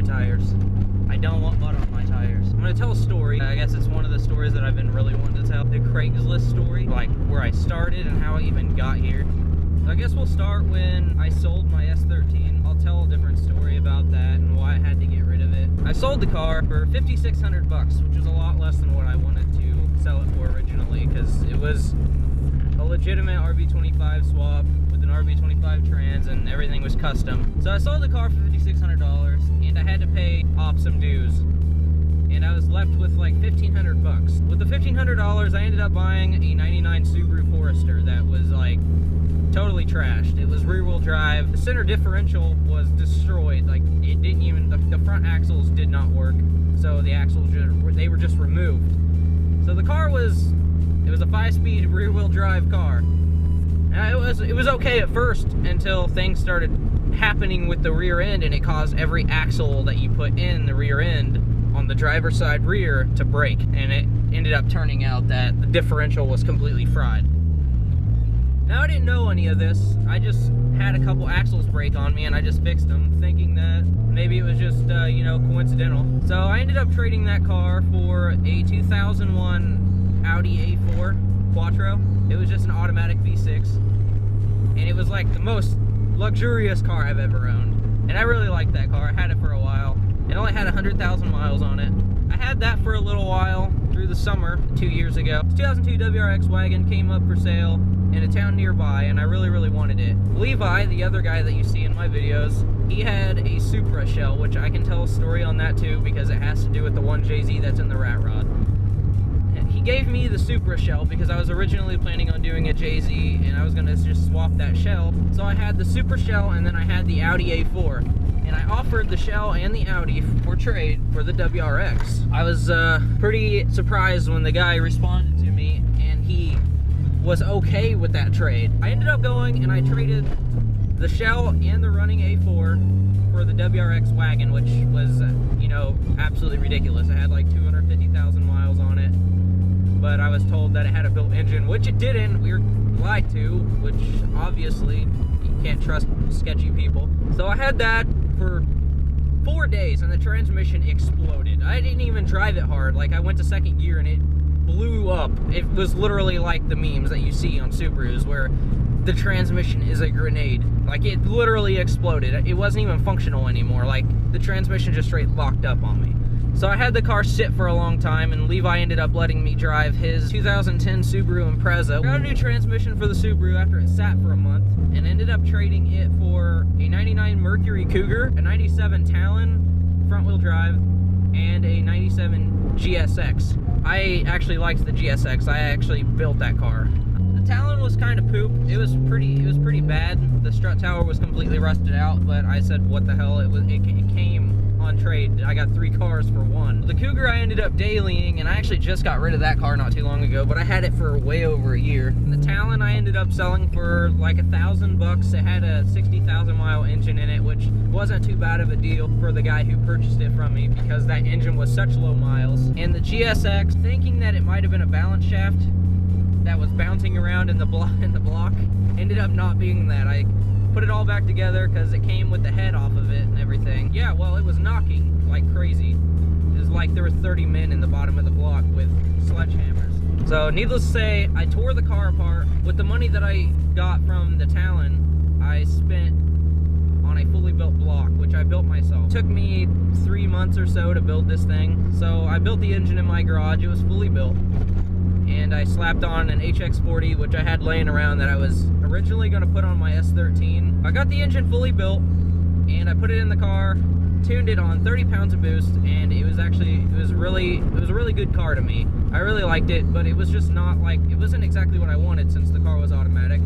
tires. I don't want mud on my tires. I'm gonna tell a story. I guess it's one of the stories that I've been really wanting to tell. The Craigslist story, like where I started and how I even got here. So I guess we'll start when I sold my S13. I'll tell a different story about that and why I had to get rid of it. I sold the car for $5,600, which is a lot less than what I wanted to sell it for originally, because it was a legitimate RB25 swap with an RB25 trans and everything was custom. So I sold the car for $5,600 and I had to pay off some dues. And I was left with like $1,500. With the $1,500, I ended up buying a '99 Subaru Forester that was like totally trashed. It was rear-wheel drive. The center differential was destroyed. Like it didn't even, the front axles did not work. So the axles they were just removed. So the car was, it was a 5-speed rear-wheel drive car. And it was okay at first until things started happening with the rear end, and it caused every axle that you put in the rear end on the driver's side rear to break, and it ended up turning out that the differential was completely fried. Now I didn't know any of this. I just had a couple axles break on me and I just fixed them, thinking that maybe it was just you know, coincidental. So I ended up trading that car for a 2001 Audi A4 Quattro. It was just an automatic V6, and it was like the most luxurious car I've ever owned. And I really liked that car. I had it for a while. It only had 100,000 miles on it. I had that for a little while through the summer 2 years ago. This 2002 WRX wagon came up for sale in a town nearby, and I really wanted it. Levi, the other guy that you see in my videos, he had a Supra shell, which I can tell a story on that too because it has to do with the one JZ that's in the rat rod. He gave me the Supra shell because I was originally planning on doing a JZ and I was gonna just swap that shell. So I had the Supra shell and then I had the Audi A4. And I offered the shell and the Audi for trade for the WRX. I was pretty surprised when the guy responded to me and he was okay with that trade. I ended up going and I traded the shell and the running A4 for the WRX wagon, which was, you know, absolutely ridiculous. It had like 250,000 miles on it. But I was told that it had a built engine, which it didn't. We were lied to, which obviously you can't trust sketchy people. So I had that for 4 days and the transmission exploded. I didn't even drive it hard. Like I went to second gear and it blew up. It was literally like the memes that you see on Subarus where the transmission is a grenade. Like it literally exploded. It wasn't even functional anymore. Like the transmission just straight locked up on me. So I had the car sit for a long time, and Levi ended up letting me drive his 2010 Subaru Impreza. Got a new transmission for the Subaru after it sat for a month, and ended up trading it for a 99 Mercury Cougar, a 97 Talon front-wheel drive, and a 97 GSX. I actually liked the GSX. I actually built that car. The Talon was kind of poop. It was pretty bad. The strut tower was completely rusted out, but I said, what the hell? It came on trade. I got 3 cars for one. The Cougar I ended up dailying, and I actually just got rid of that car not too long ago, but I had it for way over a year. And the Talon I ended up selling for like $1,000. It had a 60,000 mile engine in it, which wasn't too bad of a deal for the guy who purchased it from me because that engine was such low miles. And the GSX, thinking that it might have been a balance shaft that was bouncing around in the block, ended up not being that. I put it all back together because it came with the head off of it and everything. Yeah, well, it was knocking like crazy. It was like there were 30 men in the bottom of the block with sledgehammers. So needless to say, I tore the car apart. With the money that I got from the Talon, I spent on a fully built block, which I built myself. It took me 3 months or so to build this thing. So I built the engine in my garage. It was fully built. And I slapped on an HX40, which I had laying around that I was originally going to put on my S13. I got the engine fully built, and I put it in the car, tuned it on 30 pounds of boost, and it was a really good car to me. I really liked it, but it was just not like, it wasn't exactly what I wanted since the car was automatic.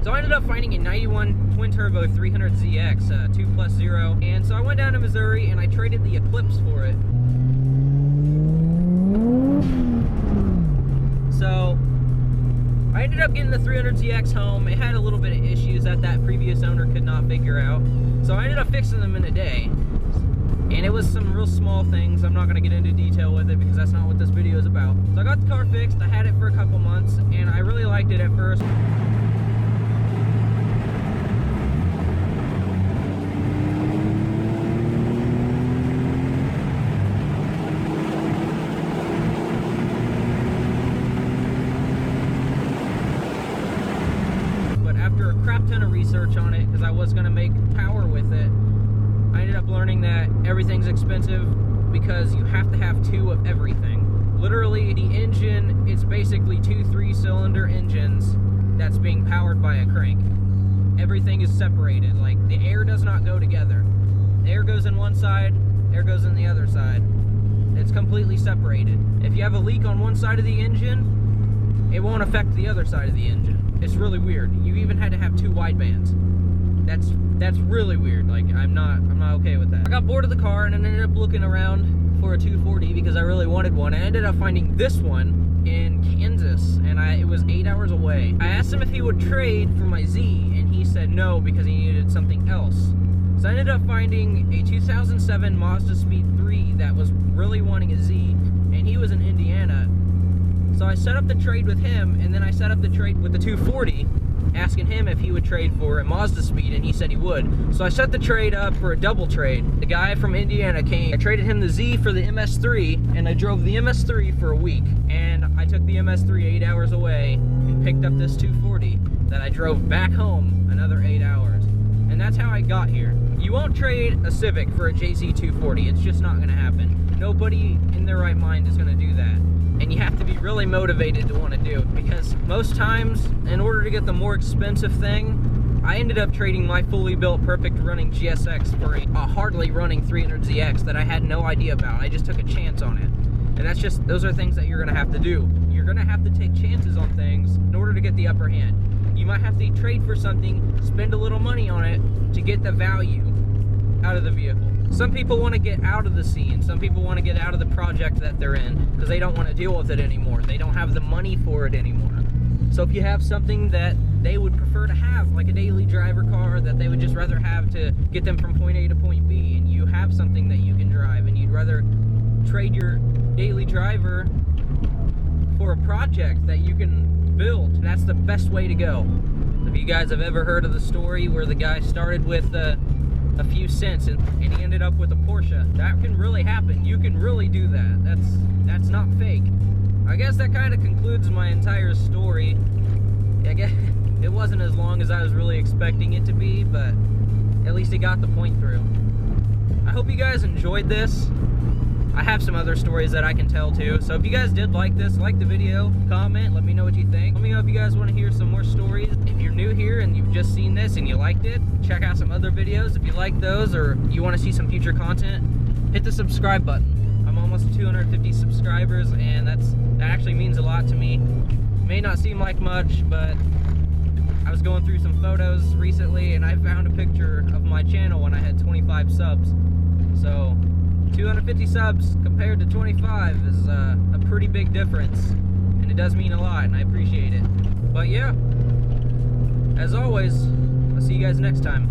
So I ended up finding a 91 twin-turbo 300ZX 2+0, and so I went down to Missouri and I traded the Eclipse for it. So I ended up getting the 300ZX home. It had a little bit of issues that previous owner could not figure out, so I ended up fixing them in a day. and it was some real small things. I'm not going to get into detail with it because that's not what this video is about. So I got the car fixed. I had it for a couple months, and I really liked it at first. After a crap ton of research on it, because I was going to make power with it, I ended up learning that everything's expensive because you have to have two of everything. Literally, the engine, it's basically two 3-cylinder engines that's being powered by a crank. Everything is separated. Like, the air does not go together. The air goes in one side, air goes in the other side. It's completely separated. If you have a leak on one side of the engine, it won't affect the other side of the engine. It's really weird. You even had to have two wide bands. That's really weird. Like, I'm not okay with that. I got bored of the car and I ended up looking around for a 240 because I really wanted one. I ended up finding this one in Kansas, and it was 8 hours away. I asked him if he would trade for my Z, and he said no because he needed something else. So I ended up finding a 2007 Mazda Speed 3 that was really wanting a Z, and he was in Indiana. So I set up the trade with him, and then I set up the trade with the 240, asking him if he would trade for a Mazda Speed, and he said he would. So I set the trade up for a double trade. The guy from Indiana came. I traded him the Z for the MS3, and I drove the MS3 for a week. And I took the MS3 8 hours away and picked up this 240 that I drove back home another 8 hours. And that's how I got here. You won't trade a Civic for a JZ 240. It's just not going to happen. Nobody in their right mind is going to do that. And you have to be really motivated to want to do it, because most times, in order to get the more expensive thing, I ended up trading my fully built, perfect running GSX for a hardly running 300ZX that I had no idea about. I just took a chance on it. And those are things that you're going to have to do. You're going to have to take chances on things in order to get the upper hand. You might have to trade for something, spend a little money on it to get the value out of the vehicle. Some people want to get out of the scene. Some people want to get out of the project that they're in because they don't want to deal with it anymore. They don't have the money for it anymore. So if you have something that they would prefer to have, like a daily driver car that they would just rather have to get them from point A to point B, and you have something that you can drive and you'd rather trade your daily driver for a project that you can build, that's the best way to go. If you guys have ever heard of the story where the guy started with a few cents and he ended up with a Porsche, that can really happen. You can really do that. That's not fake. I guess that kind of concludes my entire story. I guess it wasn't as long as I was really expecting it to be, but at least it got the point through. I hope you guys enjoyed this. I have some other stories that I can tell too. So if you guys did like this, like the video, comment, let me know what you think. Let me know if you guys want to hear some more stories. If you're new here and you've just seen this and you liked it, check out some other videos. If you like those or you want to see some future content, hit the subscribe button. I'm almost 250 subscribers, and that actually means a lot to me. May not seem like much, but I was going through some photos recently and I found a picture of my channel when I had 25 subs. So 250 subs compared to 25 is a pretty big difference, and it does mean a lot, and I appreciate it. But yeah, as always, I'll see you guys next time.